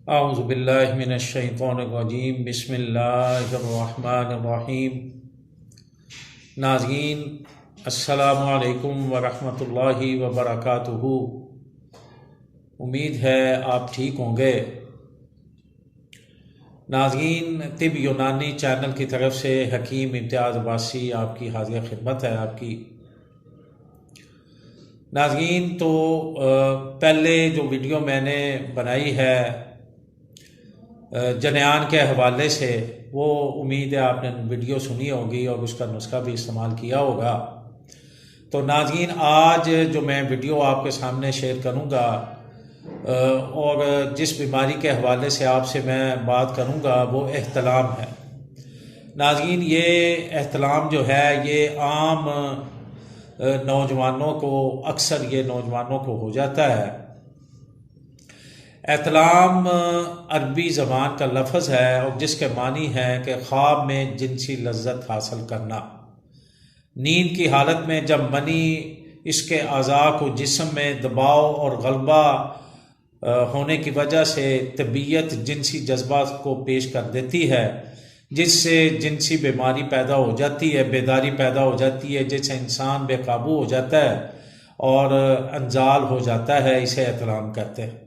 औज़ुबिल्लाहि मिनश्शैतानिर्रजीम बिस्मिल्लाहिर्रहमानिर्रहीम। नाज़रीन, अस्सलामु अलैकुम वरहमतुल्लाहि वबरकातुहू। उम्मीद है आप ठीक होंगे। नाज़रीन, तिब यूनानी चैनल की तरफ से हकीम इम्तियाज़ अब्बासी आपकी हाज़िर खिदमत है आपकी। नाज़रीन, तो पहले जो वीडियो मैंने बनाई है जनयान के हवाले से, वो उम्मीद है आपने वीडियो सुनी होगी और उसका नुस्खा भी इस्तेमाल किया होगा। तो नाज़रीन, आज जो मैं वीडियो आपके सामने शेयर करूंगा और जिस बीमारी के हवाले से आपसे मैं बात करूंगा वो एहतलाम है। नाज़रीन, ये एहतलाम जो है ये आम नौजवानों को, अक्सर ये नौजवानों को हो जाता है। एहतलाम अरबी ज़बान का लफ्ज़ है और जिसके मानी है कि ख्वाब में जिनसी लज्जत हासिल करना। नींद की हालत में जब मनी इसके अज़ा को जिस्म में दबाव और गलबा होने की वजह से तबीयत जिनसी जज्बात को पेश कर देती है, जिससे जिनसी बीमारी पैदा हो जाती है, बेदारी पैदा हो जाती है, जिससे इंसान बेकाबू हो जाता है और अंजाल हो जाता है। इसे एहतलाम कहते हैं।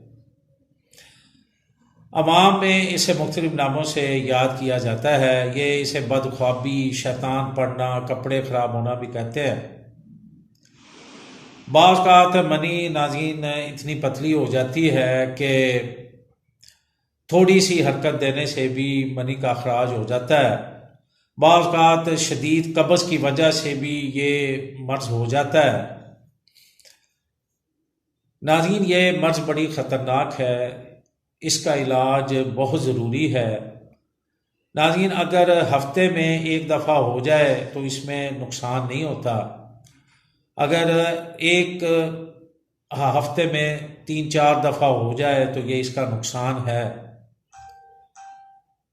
अवाम में इसे मुख्तलिफ नामों से याद किया जाता है। ये इसे बदख्वाबी, शैतान पड़ना, कपड़े ख़राब होना भी कहते हैं। बाज़ औक़ात मनी नाज़रीन इतनी पतली हो जाती है कि थोड़ी सी हरकत देने से भी मनी का अखराज हो जाता है। बाज़ औक़ात शदीद कब्ज़ की वजह से भी ये मर्ज़ हो जाता है। नाज़रीन, ये मर्ज़ बड़ी ख़तरनाक है, इसका इलाज बहुत ज़रूरी है। नाज़रीन, अगर हफ्ते में एक दफ़ा हो जाए तो इसमें नुकसान नहीं होता। अगर एक हफ्ते में 3-4 दफ़ा हो जाए तो ये इसका नुकसान है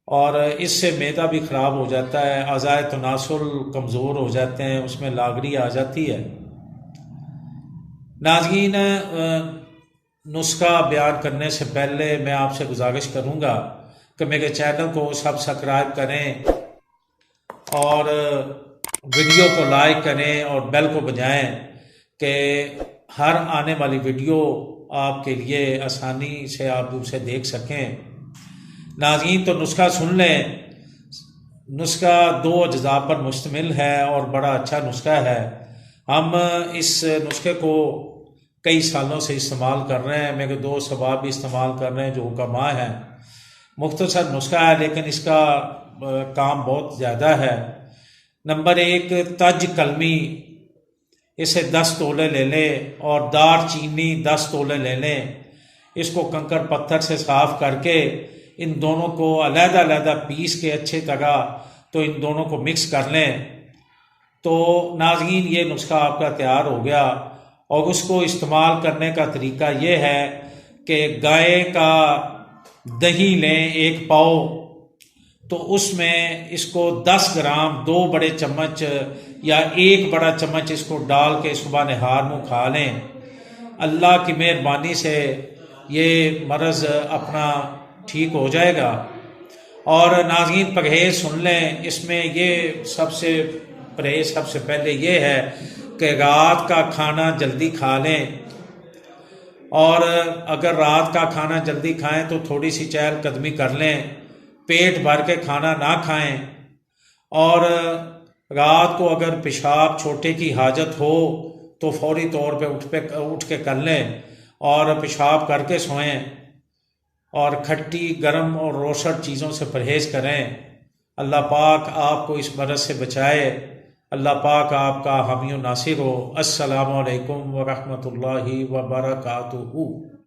और इससे मैदा भी ख़राब हो जाता है, अज़ाए तनासुल कमज़ोर हो जाते हैं, उसमें लागरी आ जाती है। नाज़रीन, नुस्खा बयान करने से पहले मैं आपसे गुजारिश करूंगा कि मेरे चैनल को सब्सक्राइब करें और वीडियो को लाइक करें और बेल को बजाएं कि हर आने वाली वीडियो आपके लिए आसानी से आप उसे देख सकें। नाज़रीन, तो नुस्खा सुन लें। नुस्खा 2 अज्जा पर मुश्तमिल है और बड़ा अच्छा नुस्खा है। हम इस नुस्खे को कई सालों से इस्तेमाल कर रहे हैं। मेरे 2 सबाब भी इस्तेमाल कर रहे हैं जो हुक्मा हैं। मुख्तसर नुस्खा है लेकिन इसका काम बहुत ज़्यादा है। नंबर 1, तज कलमी, इसे 10 तोले ले लें और दार चीनी 10 तोले ले लें। इसको कंकड़ पत्थर से साफ करके इन दोनों को अलग-अलग पीस के अच्छे तरह तो इन दोनों को मिक्स कर लें। तो नाज़रीन, ये नुस्खा आपका तैयार हो गया। और उसको इस्तेमाल करने का तरीका ये है कि गाय का दही लें 1 पाव, तो उसमें इसको 10 ग्राम 2 बड़े चम्मच या 1 बड़ा चम्मच इसको डाल के सुबह नहार मुँह खा लें। अल्लाह की मेहरबानी से ये मर्ज़ अपना ठीक हो जाएगा। और नाज़रीन, परहेज़ सुन लें। इसमें ये परहेज़ सबसे पहले ये है कि रात का खाना जल्दी खा लें और अगर रात का खाना जल्दी खाएं तो थोड़ी सी चहलकदमी कर लें। पेट भर के खाना ना खाएं और रात को अगर पेशाब छोटे की हाजत हो तो फौरी तौर पे उठ के कर लें और पेशाब करके सोएं और खट्टी, गर्म और रोशर चीज़ों से परहेज़ करें। अल्लाह पाक आपको इस मर्ज़ से बचाए। अल्लाह पाक आपका हामी नासिर हो। अस्सलामु अलैकुम व रहमतुल्लाहि व बरकातुहू।